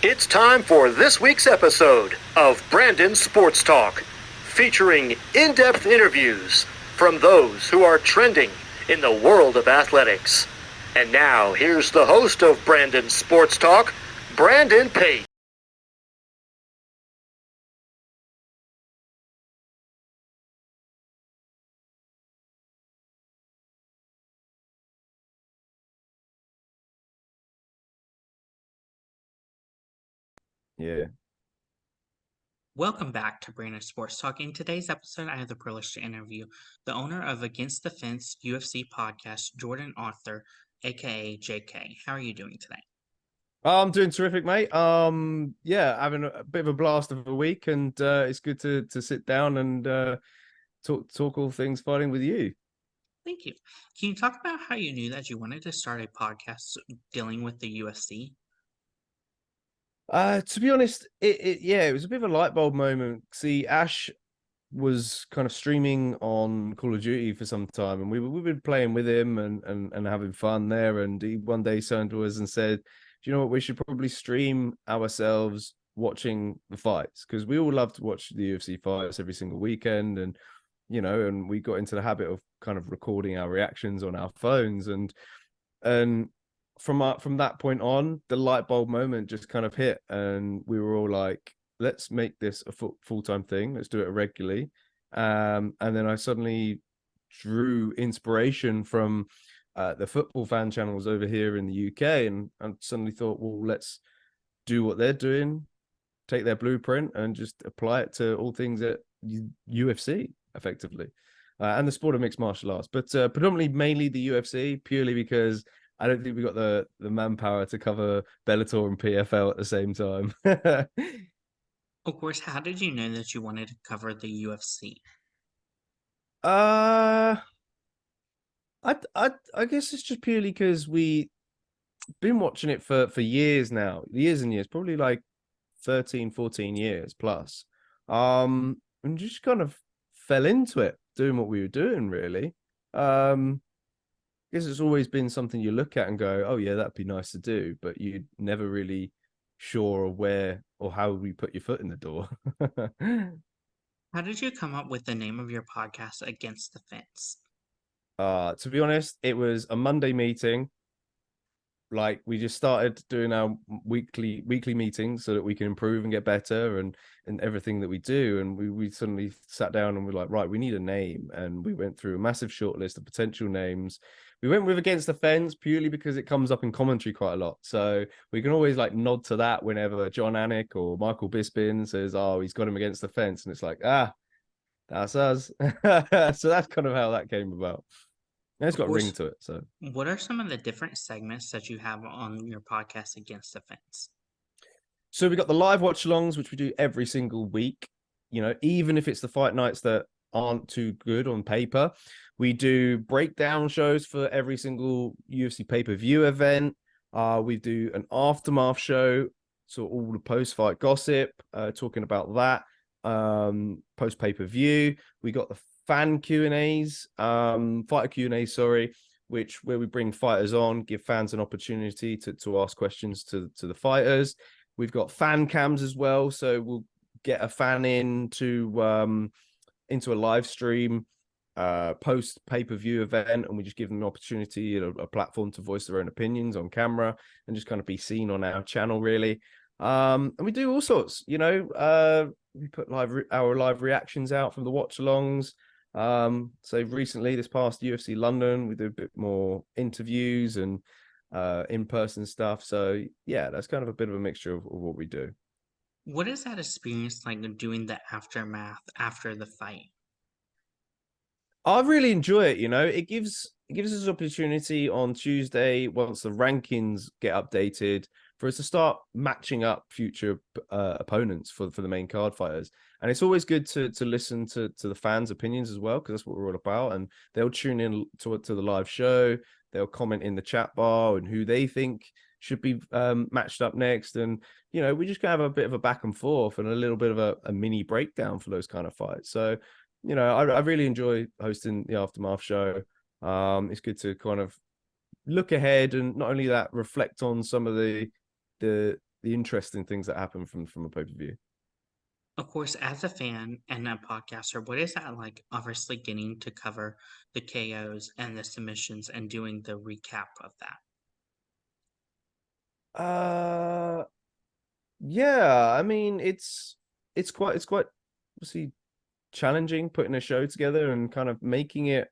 It's time for this week's episode of Brandon Sports Talk, featuring in-depth interviews from those who are trending in the world of athletics. And now, here's the host of Brandon Sports Talk, Brandon Pate. Yeah. Welcome back to Brandon Sports Talk. In today's episode, I have the privilege to interview the owner of Against the Fence UFC podcast, Jordan Arthur, aka JK. How are you doing today? I'm doing terrific, mate. Yeah, having a bit of a blast of a week, and it's good to sit down and talk all things fighting with you. Thank you. Can you talk about how you knew that you wanted to start a podcast dealing with the UFC? To be honest, it was a bit of a light bulb moment. See, Ash was kind of streaming on Call of Duty for some time, and we've been playing with him and having fun there. And he one day turned to us and said, "Do you know what? We should probably stream ourselves watching the fights, because we all love to watch the UFC fights every single weekend." And and we got into the habit of kind of recording our reactions on our phones, and from that point on, the light bulb moment just kind of hit, and we were all like, let's make this a full-time thing. Let's do it regularly. And then I suddenly drew inspiration from the football fan channels over here in the UK, and suddenly thought, well, let's do what they're doing, take their blueprint and just apply it to all things at UFC effectively, and the sport of mixed martial arts, but predominantly mainly the UFC, purely because I don't think we got the manpower to cover Bellator and PFL at the same time. Of course, how did you know that you wanted to cover the UFC? I guess it's just purely because we been watching it for years now, years and years, probably like 13, 14 years plus. And just kind of fell into it, doing what we were doing, really. I guess it's always been something you look at and go, oh yeah, that'd be nice to do, but you're never really sure of where or how we put your foot in the door. How did you come up with the name of your podcast, Against the Fence? To be honest, it was a Monday meeting. Like, we just started doing our weekly meetings so that we can improve and get better and everything that we do. And we suddenly sat down and we're like, right, we need a name. And we went through a massive short list of potential names. We went with Against the Fence purely because it comes up in commentary quite a lot. So we can always like nod to that whenever John Anik or Michael Bisping says, oh, he's got him against the fence. And it's like, that's us. So that's kind of how that came about. And it's got a ring to it. So what are some of the different segments that you have on your podcast, Against the Fence? So we got the live watch alongs, which we do every single week. Even if it's the fight nights that aren't too good on paper, we do breakdown shows for every single UFC pay-per-view event. We do an aftermath show, so all the post-fight gossip, talking about that. Post pay-per-view, we got the fan Q&As, fighter Q&As, sorry, where we bring fighters on, give fans an opportunity to ask questions to the fighters. We've got fan cams as well, so we'll get a fan into a live stream post pay-per-view event, and we just give them an opportunity, a platform to voice their own opinions on camera and just kind of be seen on our channel, really. And we do all sorts, we put our live reactions out from the watch alongs. So recently, this past UFC London, we did a bit more interviews and in-person stuff. So yeah, that's kind of a bit of a mixture of what we do. What is that experience like doing the aftermath after the fight? I really enjoy it. It gives us an opportunity on Tuesday, once the rankings get updated, for us to start matching up future opponents for the main card fighters. And it's always good to listen to the fans' opinions as well, because that's what we're all about. And they'll tune in to the live show. They'll comment in the chat bar and who they think should be matched up next. And, we just kind of have a bit of a back and forth and a little bit of a mini breakdown for those kind of fights. So, I really enjoy hosting the Aftermath show. It's good to kind of look ahead, and not only that, reflect on some of the interesting things that happen from a pay-per-view. Of course, as a fan and a podcaster, what is that like? Obviously, getting to cover the KOs and the submissions and doing the recap of that. Yeah, I mean it's quite obviously challenging putting a show together and kind of making it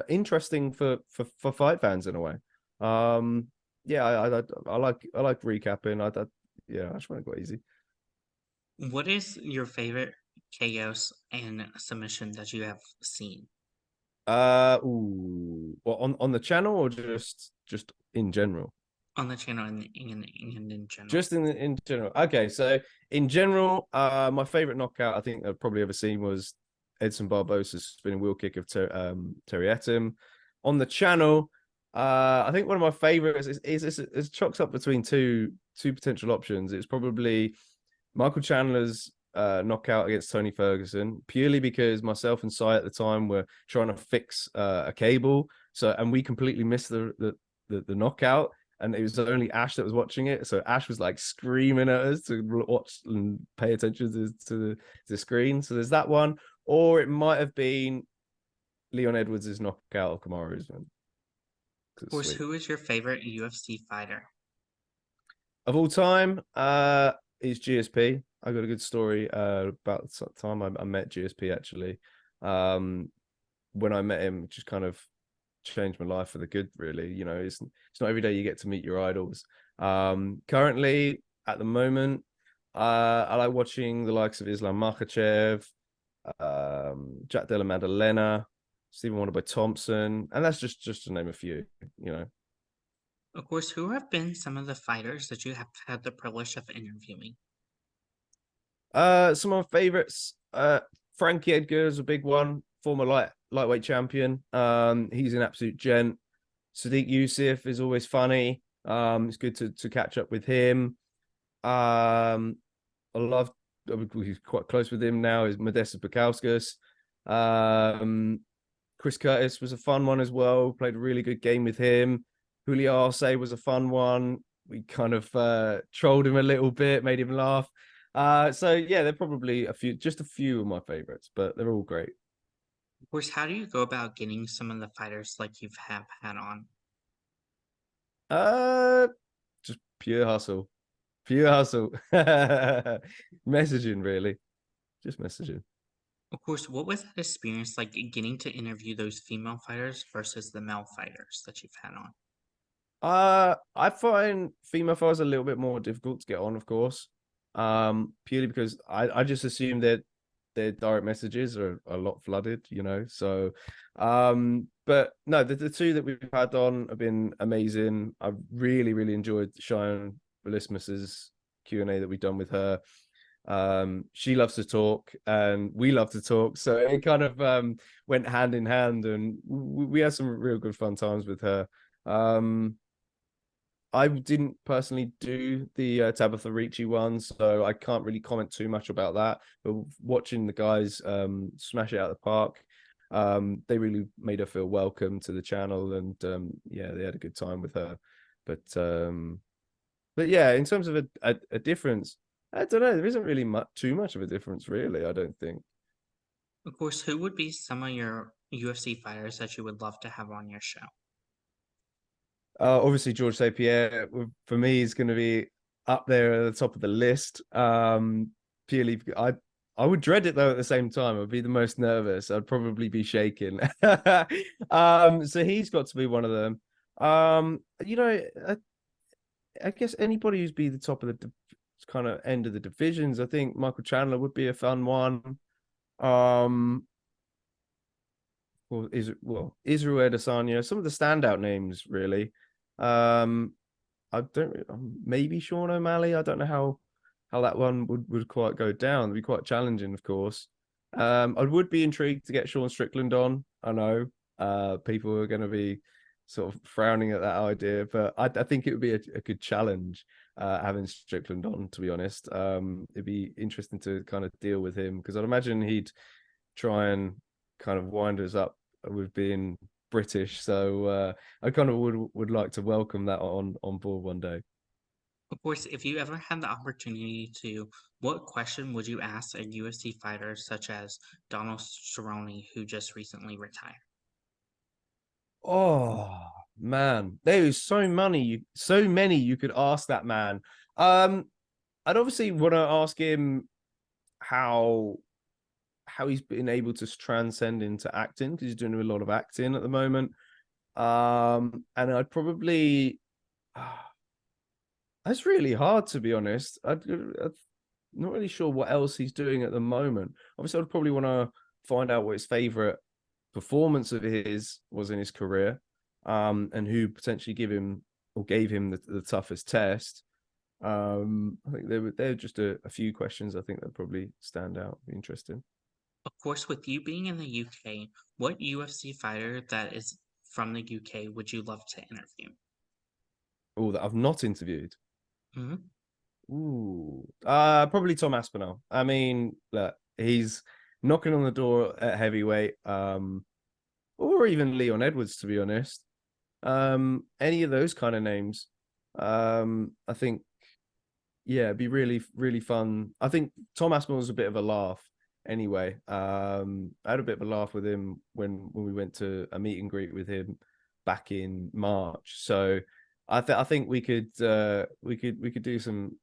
interesting for fight fans in a way. Yeah, I like recapping. Yeah, I just want to go easy. What is your favorite KOs and submission that you have seen Well, on the channel or just in general? on the channel and in general? Just in general. Okay, so in general, my favorite knockout I think I've probably ever seen was Edson Barbosa's spinning wheel kick of Terry Etim. On the channel, I think one of my favorites is chalks up between two potential options. It's probably Michael Chandler's knockout against Tony Ferguson, purely because myself and Sai at the time were trying to fix a cable, and we completely missed the knockout, and it was only Ash that was watching it. So Ash was like screaming at us to watch and pay attention to the screen. So there's that one, or it might have been Leon Edwards' knockout of Kamaru Usman. Of course, who is your favorite UFC fighter? Of all time, is GSP. I got a good story about the time I met GSP actually. When I met him, just kind of changed my life for the good, really. You know, it's not every day you get to meet your idols. Currently, at the moment, I like watching the likes of Islam Makhachev, Jack Della Maddalena, Stephen Wonderboy Thompson, and that's just to name a few. You know. Of course, who have been some of the fighters that you have had the privilege of interviewing? Some of my favorites. Frankie Edgar is a big one, former lightweight champion. He's an absolute gent. Sadiq Youssef is always funny. It's good to catch up with him. I love. He's quite close with him now. Is Modestas Bukauskas. Chris Curtis was a fun one as well. Played a really good game with him. Julio Arce was a fun one. We kind of trolled him a little bit, made him laugh. So yeah, they're probably just a few of my favorites, but they're all great. Of course, how do you go about getting some of the fighters like you've have had on? Uh, just pure hustle, messaging really, just messaging. Of course, what was that experience like getting to interview those female fighters versus the male fighters that you've had on? I find female fighters a little bit more difficult to get on, of course. Purely because I just assume that their direct messages are a lot flooded, you know. So, but no, the two that we've had on have been amazing. I've really enjoyed Cheyenne Belismus's Q&A that we've done with her. She loves to talk and we love to talk, so it kind of went hand in hand, and we had some real good fun times with her. I didn't personally do the Tabitha Ricci one, so I can't really comment too much about that. But watching the guys smash it out of the park, they really made her feel welcome to the channel, and yeah, they had a good time with her. But yeah, in terms of a difference, I don't know. There isn't really too much of a difference, really. I don't think. Of course, who would be some of your UFC fighters that you would love to have on your show? Obviously, George St. Pierre for me is going to be up there at the top of the list. Purely, I would dread it though. At the same time, I'd be the most nervous. I'd probably be shaking. So he's got to be one of them. You know, I guess anybody who's be the top of the kind of end of the divisions. I think Michael Chandler would be a fun one. Israel Adesanya, some of the standout names really. I don't maybe Sean O'Malley. I don't know how that one would quite go down. It'd be quite challenging, of course. I would be intrigued to get Sean Strickland on. I know people are going to be sort of frowning at that idea, but I think it would be a good challenge having Strickland on, to be honest. It'd be interesting to kind of deal with him, because I'd imagine he'd try and kind of wind us up with being British. So I kind of would like to welcome that on board one day. Of course, if you ever had the opportunity to, what question would you ask a UFC fighter such as Donald Cerrone, who just recently retired? Oh man, there is so many you could ask that man. I'd obviously want to ask him how he's been able to transcend into acting, because he's doing a lot of acting at the moment. And I'd probably that's really hard, to be honest. I'm not really sure what else he's doing at the moment. Obviously, I'd probably want to find out what his favorite performance of his was in his career, and who potentially gave him the toughest test. I think they're just a few questions I think that probably stand out, be interesting. Of course, with you being in the UK, what UFC fighter that is from the UK would you love to interview? Oh, that I've not interviewed. Hmm. Ooh, probably Tom Aspinall. I mean, look, he's knocking on the door at heavyweight, or even Leon Edwards, to be honest. Any of those kind of names. I think, yeah, it'd be really, really fun. I think Tom Aspinall's a bit of a laugh anyway. I had a bit of a laugh with him when we went to a meet and greet with him back in March. So I think we could do some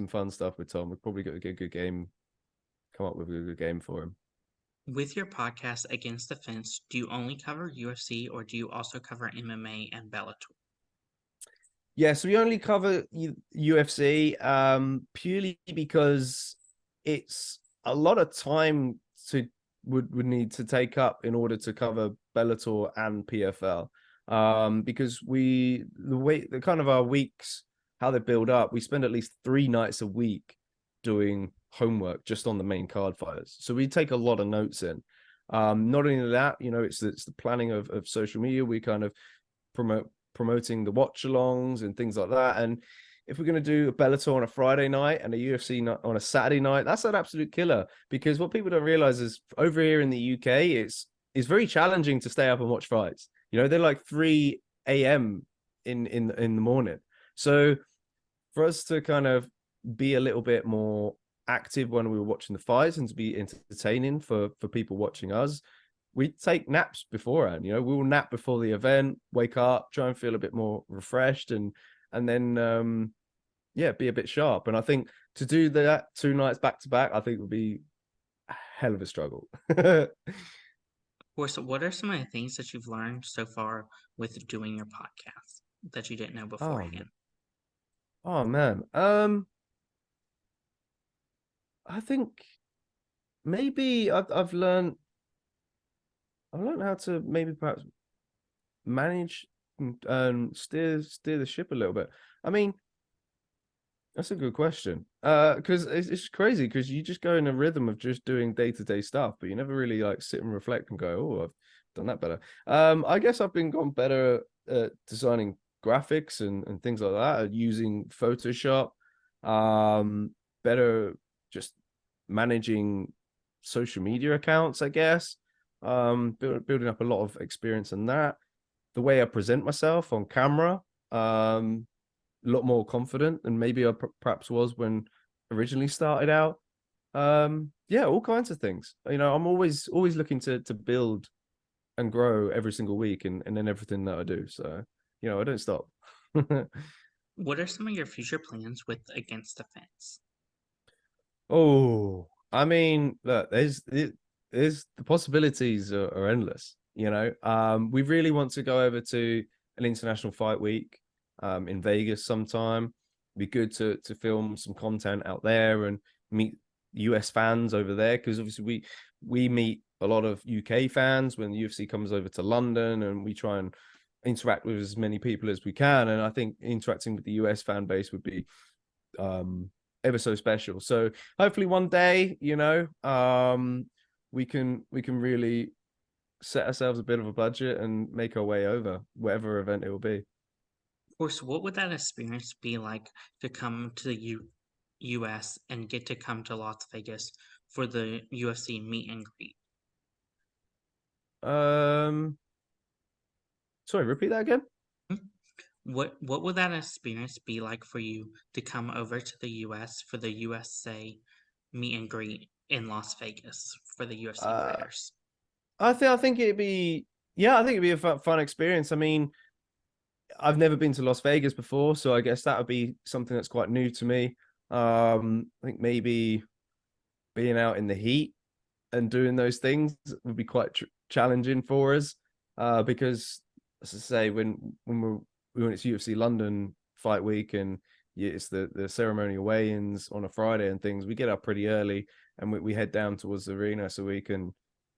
fun stuff with Tom. We've probably got a good game, come up with a good game for him. With your podcast Against the Fence, do you only cover UFC or do you also cover MMA and Bellator? Yeah, so we only cover UFC purely because it's a lot of time to would need to take up in order to cover Bellator and PFL. Because the kind of our weeks, how they build up, we spend at least 3 nights a week doing homework just on the main card fighters. So we take a lot of notes in. Not only that, it's the planning of social media. We kind of promoting the watch alongs and things like that. And if we're going to do a Bellator on a Friday night and a UFC on a Saturday night, that's an absolute killer. Because what people don't realize is over here in the UK, it's very challenging to stay up and watch fights. They're like 3 a.m. in the morning. So for us to kind of be a little bit more active when we were watching the fights and to be entertaining for people watching us, we take naps beforehand. We will nap before the event, wake up, try and feel a bit more refreshed, and then yeah, be a bit sharp. And I think to do that 2 nights back to back, I think would be a hell of a struggle. Of course, what are some of the things that you've learned so far with doing your podcast that you didn't know Oh, beforehand? oh man. I think maybe I've learned how to maybe perhaps manage and steer the ship a little bit. I mean, that's a good question. Because it's crazy because you just go in a rhythm of just doing day-to-day stuff, but you never really like sit and reflect and go, "Oh, I've done that better." I guess I've been gotten better at designing graphics and things like that, using Photoshop. Better just managing social media accounts, I guess. Building up a lot of experience in that. The way I present myself on camera. A lot more confident than maybe I perhaps was when originally started out. Yeah, all kinds of things. I'm always looking to build and grow every single week, and then everything that I do. So, I don't stop. What are some of your future plans with Against the Fence? Oh, I mean, look, there's the possibilities are endless. We really want to go over to an international fight week, in Vegas sometime. It'd be good to film some content out there and meet US fans over there, because obviously we meet a lot of UK fans when the UFC comes over to London, and we try and interact with as many people as we can. And I think interacting with the US fan base would be ever so special. So hopefully one day, we can really set ourselves a bit of a budget and make our way over whatever event it will be. Of course, what would that experience be like to come to the US and get to come to Las Vegas for the UFC meet and greet? Sorry, repeat that again. What would that experience be like for you to come over to the US for the USA meet and greet in Las Vegas for the UFC Uh, fighters? I think it'd be yeah, I think it'd be a fun experience. I mean, I've never been to Las Vegas before, so I guess that would be something that's quite new to me. I think maybe being out in the heat and doing those things would be quite challenging for us, because, as I say, when it's UFC London fight week and it's the ceremonial weigh-ins on a Friday and things, we get up pretty early and we head down towards the arena so we can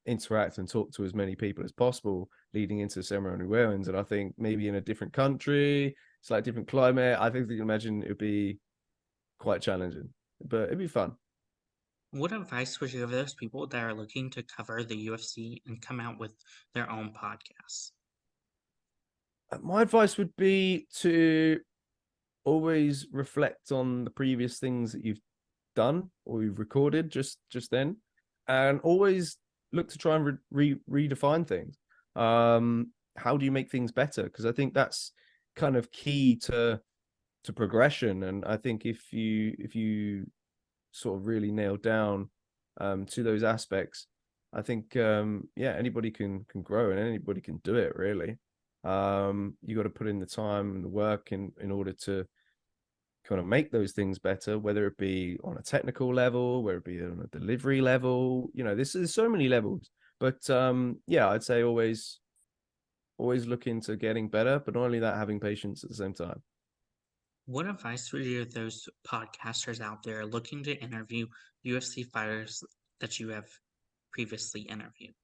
interact and talk to as many people as possible leading into the ceremonial weigh-ins. And I think maybe in a different country, it's like different climate. I think you can imagine it would be quite challenging, but it'd be fun. What advice would you give those people that are looking to cover the UFC and come out with their own podcasts? My advice would be to always reflect on the previous things that you've done or you've recorded just then, and always look to try and redefine things. How do you make things better? Because I think that's kind of key to progression. And I think if you sort of really nail down to those aspects, I think yeah, anybody can grow and anybody can do it really. You got to put in the time and the work in order to kind of make those things better, whether it be on a technical level, whether it be on a delivery level. This is so many levels. But yeah, I'd say always look into getting better, but not only that, having patience at the same time. What advice would you give those podcasters out there looking to interview UFC fighters that you have previously interviewed?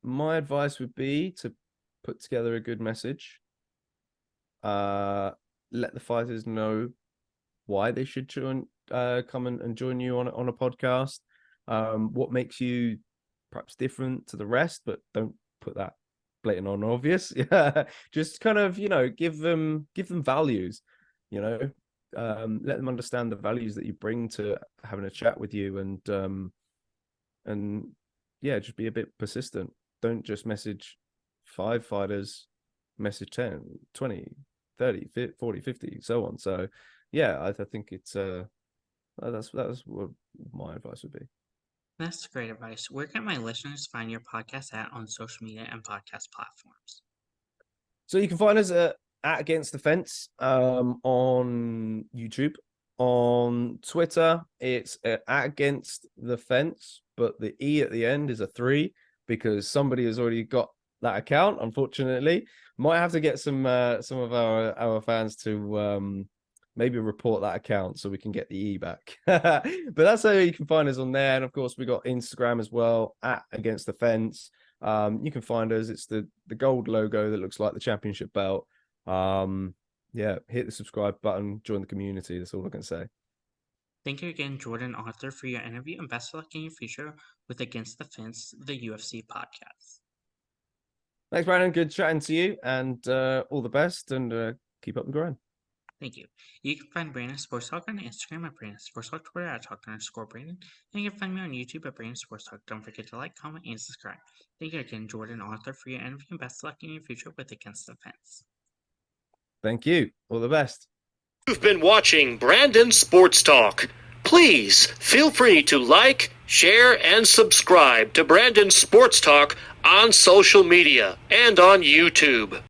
My advice would be to put together a good message. Let the fighters know why they should come and join you on a podcast. What makes you perhaps different to the rest, but don't put that blatant on obvious. Yeah, just kind of give them values. Let them understand the values that you bring to having a chat with you, and yeah, just be a bit persistent. Don't just message 5 fighters, message 10, 20, 30, 40, 50, so on. So yeah, I think it's that's what my advice would be. That's great advice. Where can my listeners find your podcast at on social media and podcast platforms? So you can find us at Against the Fence on YouTube. On Twitter, it's at Against the Fence, but the E at the end is a 3 because somebody has already got that account. Unfortunately, might have to get some of our fans to maybe report that account so we can get the E back. But that's how you can find us on there. And of course, we got Instagram as well at Against the Fence. You can find us. It's the gold logo that looks like the championship belt. Yeah, hit the subscribe button, join the community. That's all I can say. Thank you again, Jordan Arthur, for your interview, and best of luck in your future with Against the Fence, the UFC podcast. Thanks, Brandon. Good chatting to you, and all the best, and keep up the grind. Thank you. You can find Brandon Sports Talk on Instagram at Brandon Sports Talk, Twitter at Talk_Brandon, and you can find me on YouTube at Brandon Sports Talk. Don't forget to like, comment, and subscribe. Thank you again, Jordan Arthur, for your interview, and best of luck in your future with Against the Fence. Thank you. All the best. You've been watching Brandon Sports Talk. Please feel free to like, share, and subscribe to Brandon Sports Talk on social media and on YouTube.